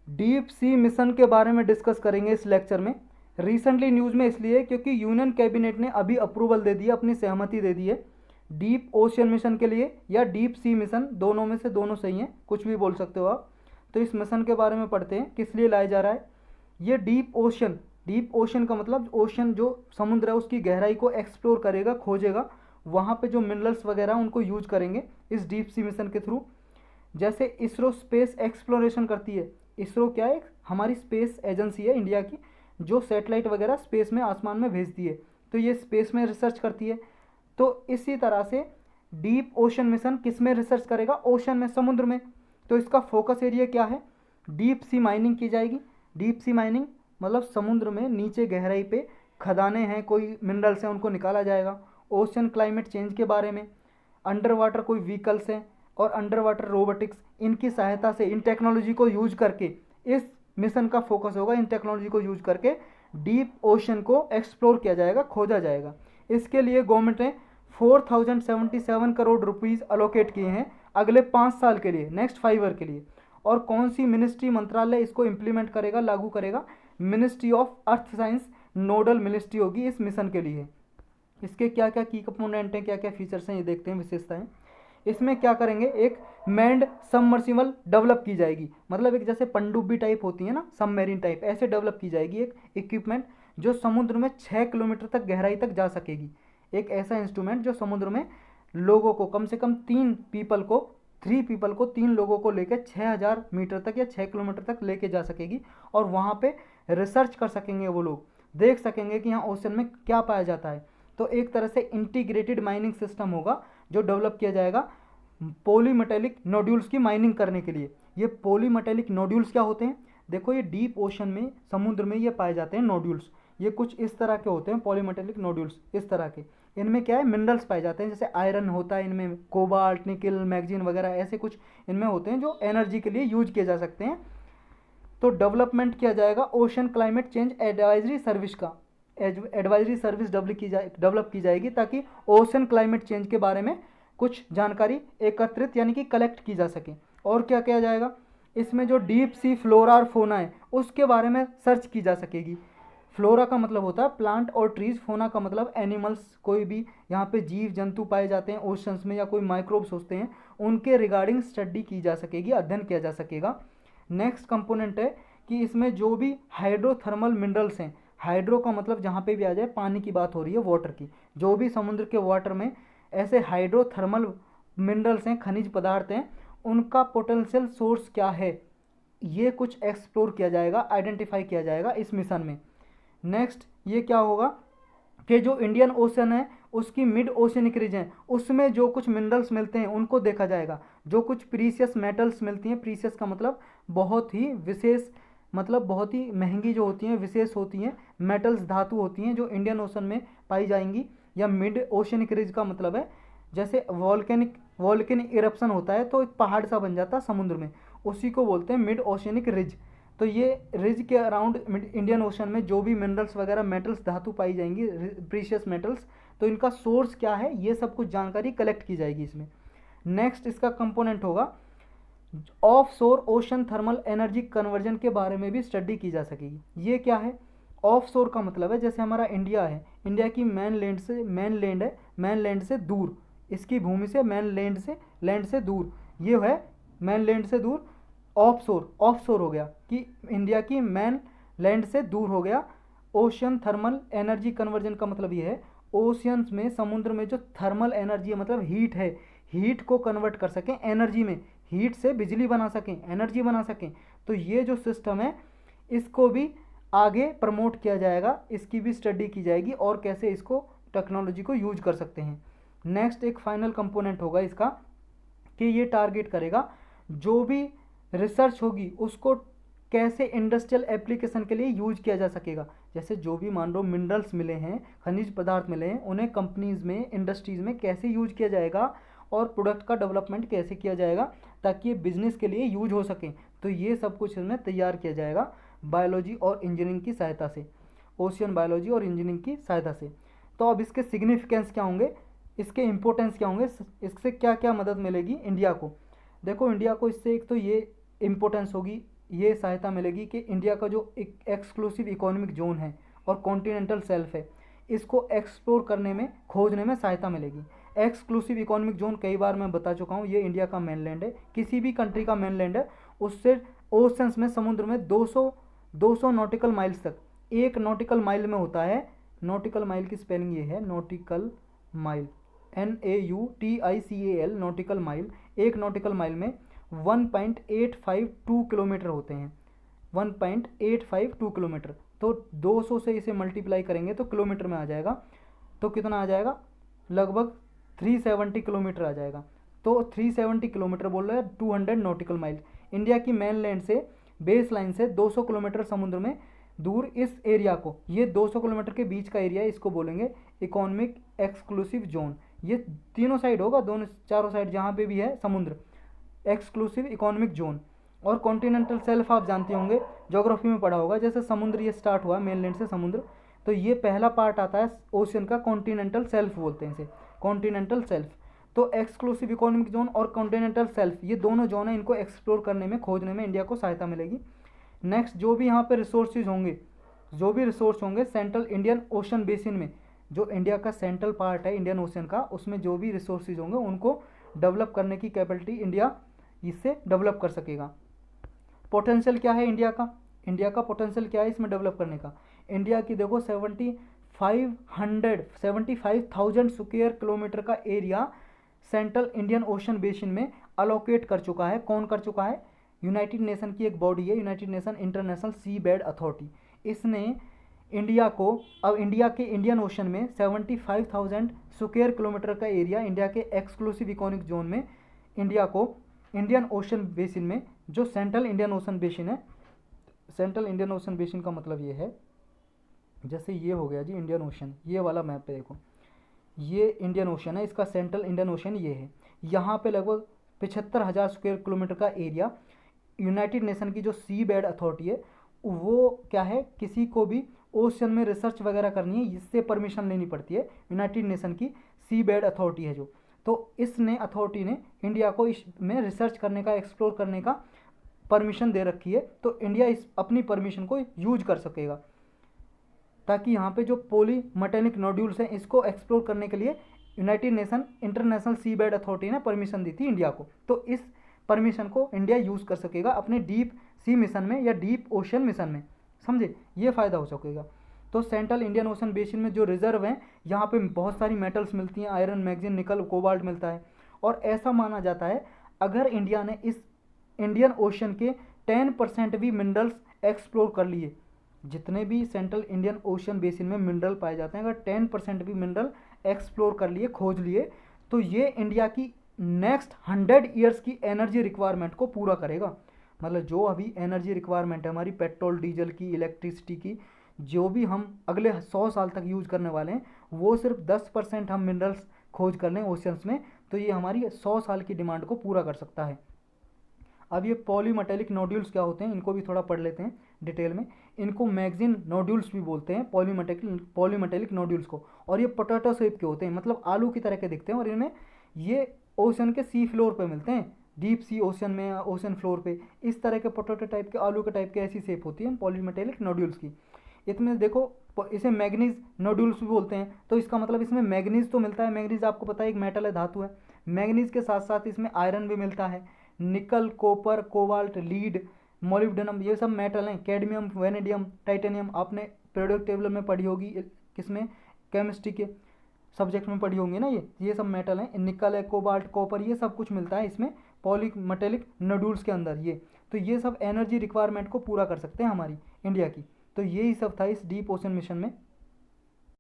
Deep sea mission के बारे में डिस्कस करेंगे इस लेक्चर में। रिसेंटली न्यूज़ में इसलिए क्योंकि यूनियन कैबिनेट ने अभी अप्रूवल दे दी है, अपनी सहमति दे दी है डीप ओशियन मिशन के लिए या डीप सी मिशन, दोनों में से दोनों सही हैं, कुछ भी बोल सकते हो आप। तो इस मिशन के बारे में पढ़ते हैं, किस लिए लाया जा रहा है ये डीप ओशन। डीप ओशन का मतलब ओशन जो समुद्र है उसकी गहराई को एक्सप्लोर करेगा, खोजेगा, वहाँ पे जो मिनरल्स वगैरह उनको यूज करेंगे इस डीप सी मिशन के थ्रू। जैसे इसरो स्पेस एक्सप्लोरेशन करती है, इसरो क्या है, हमारी स्पेस एजेंसी है इंडिया की, जो सैटेलाइट वगैरह स्पेस में आसमान में भेजती है, तो ये स्पेस में रिसर्च करती है। तो इसी तरह से डीप ओशन मिशन किस में रिसर्च करेगा, ओशन में, समुद्र में। तो इसका फोकस एरिया क्या है, डीप सी माइनिंग की जाएगी। डीप सी माइनिंग मतलब समुद्र में नीचे गहराई पे खदानें हैं, कोई मिनरल्स हैं, उनको निकाला जाएगा। ओशन क्लाइमेट चेंज के बारे में, अंडर वाटर कोई व्हीकल्स हैं और अंडर वाटर रोबोटिक्स, इनकी सहायता से, इन टेक्नोलॉजी को यूज करके इस मिशन का फोकस होगा, इन टेक्नोलॉजी को यूज करके डीप ओशन को एक्सप्लोर किया जाएगा, खोजा जाएगा। इसके लिए गवर्नमेंट ने 4077 करोड़ रुपीज़ अलोकेट किए हैं अगले 5 साल के लिए, नेक्स्ट 5 ईयर के लिए। और कौन सी मिनिस्ट्री, मंत्रालय इसको इम्प्लीमेंट करेगा, लागू करेगा, ministry of earth science nodal ministry होगी इस मिशन के लिए। इसके क्या क्या की कंपोनेंट हैं, क्या क्या फीचर्स हैं, ये देखते हैं, विशेषताएं। इसमें क्या करेंगे, एक मैंड सबमर्सिबल डेवलप की जाएगी, मतलब एक जैसे पनडुब्बी टाइप होती है ना, सबमरीन टाइप, ऐसे डेवलप की जाएगी एक इक्विपमेंट जो समुद्र में 6 किलोमीटर तक गहराई तक जा सकेगी। एक ऐसा इंस्ट्रूमेंट जो समुद्र में लोगों को, कम से कम 3 लोगों को लेकर 6000 मीटर तक या 6 किलोमीटर तक लेके जा सकेगी। और वहाँ पे रिसर्च कर सकेंगे वो लोग, देख सकेंगे कि यहाँ ओशन में क्या पाया जाता है। तो एक तरह से इंटीग्रेटेड माइनिंग सिस्टम होगा जो डेवलप किया जाएगा पॉलीमेटेलिक नोड्यूल्स की माइनिंग करने के लिए। ये पॉलीमेटेलिक नोड्यूल्स क्या होते हैं, देखो ये डीप ओशन में, समुद्र में ये पाए जाते हैं नोड्यूल्स। ये कुछ इस तरह के होते हैं पॉलीमेटेलिक नोड्यूल्स, इस तरह के। इनमें क्या है, मिनरल्स पाए जाते हैं, जैसे आयरन होता है इनमें, कोबाल्ट, निकल, मैग्नीज वगैरह, ऐसे कुछ इनमें होते हैं जो एनर्जी के लिए यूज किए जा सकते हैं। तो डेवलपमेंट किया जाएगा ocean climate change advisory service का, एडवाइजरी सर्विस डेवलप की जाएगी ताकि ओशन क्लाइमेट चेंज के बारे में कुछ जानकारी एकत्रित यानी कि कलेक्ट की जा सके। और क्या किया जाएगा, इसमें जो डीप सी फ्लोरा और फोना है उसके बारे में सर्च की जा सकेगी। फ्लोरा का मतलब होता है प्लांट और ट्रीज, फोना का मतलब एनिमल्स, कोई भी यहाँ पे जीव जंतु पाए जाते हैं ओशंस में या कोई माइक्रोब्स होते हैं, उनके रिगार्डिंग स्टडी की जा सकेगी, अध्ययन किया जा सकेगा। नेक्स्ट कंपोनेंट है कि इसमें जो भी हाइड्रोथर्मल मिनरल्स हैं, हाइड्रो का मतलब जहाँ पे भी आ जाए, पानी की बात हो रही है, वाटर की, जो भी समुद्र के वाटर में ऐसे हाइड्रोथर्मल मिनरल्स हैं, खनिज पदार्थ हैं, उनका पोटेंशियल सोर्स क्या है, ये कुछ एक्सप्लोर किया जाएगा, आइडेंटिफाई किया जाएगा इस मिशन में। नेक्स्ट ये क्या होगा कि जो इंडियन ओशन है उसकी मिड ओशनिक रीजन है, उसमें जो कुछ मिनरल्स मिलते हैं उनको देखा जाएगा। जो कुछ प्रीशियस मेटल्स मिलती हैं, प्रीशियस का मतलब बहुत ही विशेष, मतलब बहुत ही महंगी जो होती हैं, विशेष होती हैं, मेटल्स, धातु होती हैं जो इंडियन ओशन में पाई जाएंगी। या मिड ओशनिक रिज का मतलब है जैसे वॉल्केनिक इरप्शन होता है तो एक पहाड़ सा बन जाता है समुद्र में, उसी को बोलते हैं मिड ओशनिक रिज। तो ये रिज के अराउंड इंडियन ओशन में जो भी मिनरल्स वगैरह, मेटल्स, धातु पाई जाएंगी, प्रीशियस मेटल्स, तो इनका सोर्स क्या है, ये सब कुछ जानकारी कलेक्ट की जाएगी इसमें। नेक्स्ट इसका कंपोनेंट होगा ऑफ शोर ओशन थर्मल एनर्जी कन्वर्जन के बारे में भी स्टडी की जा सकेगी। ये क्या है, ऑफ शोर का मतलब है जैसे हमारा इंडिया है, इंडिया की मेन लैंड है, मेन लैंड से दूर, इसकी भूमि से, मेन लैंड से दूर, ये है मेन लैंड से दूर। ऑफ शोर हो गया कि इंडिया की मेन लैंड से दूर हो गया। ओशन थर्मल एनर्जी कन्वर्जन का मतलब ये है ओशियंस में, समुद्र में जो थर्मल एनर्जी है, मतलब हीट है, हीट को कन्वर्ट कर सकें एनर्जी में, हीट से बिजली बना सकें, एनर्जी बना सकें। तो ये जो सिस्टम है इसको भी आगे प्रमोट किया जाएगा, इसकी भी स्टडी की जाएगी और कैसे इसको, टेक्नोलॉजी को यूज कर सकते हैं। नेक्स्ट एक फाइनल कंपोनेंट होगा इसका कि ये टारगेट करेगा जो भी रिसर्च होगी उसको कैसे इंडस्ट्रियल एप्लीकेशन के लिए यूज किया जा सकेगा। जैसे जो भी मान लो मिनरल्स मिले हैं, खनिज पदार्थ मिले हैं, उन्हें कंपनीज में, इंडस्ट्रीज में कैसे यूज किया जाएगा और प्रोडक्ट का डेवलपमेंट कैसे किया जाएगा ताकि ये बिजनेस के लिए यूज हो सके। तो ये सब कुछ इसमें तैयार किया जाएगा बायोलॉजी और इंजीनियरिंग की सहायता से, ओशियन बायोलॉजी और इंजीनियरिंग की सहायता से। तो अब इसके सिग्निफिकेंस क्या होंगे, इसके इंपॉर्टेंस क्या होंगे, इससे क्या क्या मदद मिलेगी इंडिया को। देखो इंडिया को इससे एक तो ये इम्पोर्टेंस होगी, ये सहायता मिलेगी कि इंडिया का जो एक एक्सक्लूसिव इकोनॉमिक जोन है और कॉन्टिनेंटल शेल्फ है, इसको एक्सप्लोर करने में, खोजने में सहायता मिलेगी। एक्सक्लूसिव इकोनॉमिक जोन कई बार मैं बता चुका हूँ, ये इंडिया का मेनलैंड है, किसी भी कंट्री का मेनलैंड है, उससे ओशंस में, समुद्र में 200 नॉटिकल माइल्स तक, एक नॉटिकल माइल में होता है, नॉटिकल माइल की स्पेलिंग ये है, nautical mile, NAUTICAL, nautical mile, एक नॉटिकल माइल में 1.852 किलोमीटर होते हैं, 1.852 किलोमीटर। तो 200 से इसे मल्टीप्लाई करेंगे तो किलोमीटर में आ जाएगा, तो कितना आ जाएगा, लगभग 370 किलोमीटर आ जाएगा। तो 370 किलोमीटर बोल रहे हैं, 200 नॉटिकल माइल। इंडिया की मेन लैंड से, बेस लाइन से 200 किलोमीटर समुद्र में दूर इस एरिया को, ये 200 किलोमीटर के बीच का एरिया है, इसको बोलेंगे इकोनॉमिक एक्सक्लूसिव जोन। ये तीनों साइड होगा, दोनों चारों साइड जहाँ पे भी है समुद्र, एक्सक्लूसिव इकोनॉमिक जोन। और कॉन्टिनेंटल सेल्फ आप जानते होंगे, ज्योग्राफी में पढ़ा होगा, जैसे समुद्र ये स्टार्ट हुआ मेनलैंड से समुद्र, तो ये पहला पार्ट आता है ओशियन का, कॉन्टिनेंटल सेल्फ बोलते हैं इसे, कॉन्टिनेंटल सेल्फ। तो एक्सक्लूसिव इकोनॉमिक जोन और कॉन्टिनेंटल सेल्फ, ये दोनों जोन है, इनको एक्सप्लोर करने में, खोजने में इंडिया को सहायता मिलेगी। नेक्स्ट, जो भी यहाँ पे रिसोर्सेज होंगे, जो भी रिसोर्स होंगे सेंट्रल इंडियन ओशन बेसिन में, जो इंडिया का सेंट्रल पार्ट है इंडियन ओशन का, उसमें जो भी रिसोर्सेज होंगे उनको डेवलप करने की कैपेबिलिटी इंडिया इससे डेवलप कर सकेगा। पोटेंशियल क्या है इंडिया का, इंडिया का पोटेंशियल क्या है इसमें डेवलप करने का। इंडिया की देखो 75,000 स्क्वायर किलोमीटर का area central Indian ocean basin में अलोकेट कर चुका है। कौन कर चुका है, यूनाइटेड नेशन की एक बॉडी है, यूनाइटेड नेशन इंटरनेशनल सी बेड अथॉरिटी, इसने इंडिया को, अब इंडिया के इंडियन ओशन में 75,000 स्क्वायर किलोमीटर का एरिया, इंडिया के एक्सक्लूसिव इकोनॉमिक जोन में इंडिया को इंडियन ओशन बेसिन में, जो सेंट्रल इंडियन ओशन बेसिन है, सेंट्रल इंडियन ओशन बेसिन का मतलब ये है, जैसे ये हो गया जी इंडियन ओशन, ये वाला मैप पे देखो, ये इंडियन ओशन है, इसका सेंट्रल इंडियन ओशन ये है, यहाँ पे लगभग 75,000 स्क्वायर किलोमीटर का एरिया, यूनाइटेड नेशन की जो सी बेड अथॉरिटी है, वो क्या है, किसी को भी ओशन में रिसर्च वगैरह करनी है, इससे परमिशन लेनी पड़ती है, यूनाइटेड नेशन की सी बेड अथॉरिटी है जो, तो इसने, अथॉरिटी ने इंडिया को इस में रिसर्च करने का, एक्सप्लोर करने का परमिशन दे रखी है। तो इंडिया इस अपनी परमिशन को यूज कर सकेगा, ताकि यहाँ पे जो पॉली मेटेलिक नोड्यूल्स हैं इसको एक्सप्लोर करने के लिए यूनाइटेड नेशन इंटरनेशनल सी बेड अथॉरिटी ने परमिशन दी थी इंडिया को। तो इस परमिशन को इंडिया यूज़ कर सकेगा अपने डीप सी मिशन में या डीप ओशन मिशन में, समझे, ये फ़ायदा हो सकेगा। तो सेंट्रल इंडियन ओशन बेसिन में जो रिजर्व हैं, यहाँ पे बहुत सारी मेटल्स मिलती हैं, आयरन, मैग्नीज, निकल, कोबाल्ट मिलता है, और ऐसा माना जाता है अगर इंडिया ने इस इंडियन ओशन के 10% भी मिनरल्स एक्सप्लोर कर लिए, जितने भी सेंट्रल इंडियन ओशन बेसिन में मिनरल पाए जाते हैं, अगर 10% भी मिनरल एक्सप्लोर कर लिए, खोज लिए, तो ये इंडिया की नेक्स्ट 100 ईयर्स की एनर्जी रिक्वायरमेंट को पूरा करेगा। मतलब जो अभी एनर्जी रिक्वायरमेंट है हमारी पेट्रोल, डीजल की, इलेक्ट्रिसिटी की, जो भी हम अगले 100 साल तक यूज़ करने वाले हैं, वो सिर्फ 10% हम मिनरल्स खोज कर लें ओशंस में, तो ये हमारी 100 साल की डिमांड को पूरा कर सकता है। अब ये पॉलीमेटेलिक नोड्यूल्स क्या होते हैं, इनको भी थोड़ा पढ़ लेते हैं डिटेल में। इनको मैगजीन नोड्यूल्स भी बोलते हैं, पॉलीमेटेलिक नोड्यूल्स को, और ये पोटैटो शेप के होते हैं, मतलब आलू की तरह के दिखते हैं, और इनमें ये ओशन के सी फ्लोर पे मिलते हैं, डीप सी ओशन में, ओशन फ्लोर पे इस तरह के पोटैटो टाइप के, आलू के टाइप के ऐसी शेप होती है पॉलीमेटेलिक नोड्यूल्स की। इसमें देखो इसे मैग्नीज नोड्यूल्स भी बोलते हैं, तो इसका मतलब इसमें मैग्नीज तो मिलता है, मैग्नीज आपको पता है एक मेटल है, धातु है। मैग्नीज के साथ साथ इसमें आयरन भी मिलता है, निकल, कॉपर, कोबाल्ट, लीड, मोलिब्डेनम, ये सब मेटल हैं। कैडमियम, वेनेडियम, टाइटेनियम आपने पीरियोडिक टेबल में पढ़ी होगी, किसमें, केमिस्ट्री के सब्जेक्ट में पढ़ी होंगी ना, ये सब मेटल हैं। निकल है, कोबाल्ट, कॉपर, ये सब कुछ मिलता है इसमें पॉलीमेटेलिक नोड्यूल्स के अंदर। ये तो ये सब एनर्जी रिक्वायरमेंट को पूरा कर सकते हैं हमारी इंडिया की। तो यही सब था इस डीप ओशन मिशन में।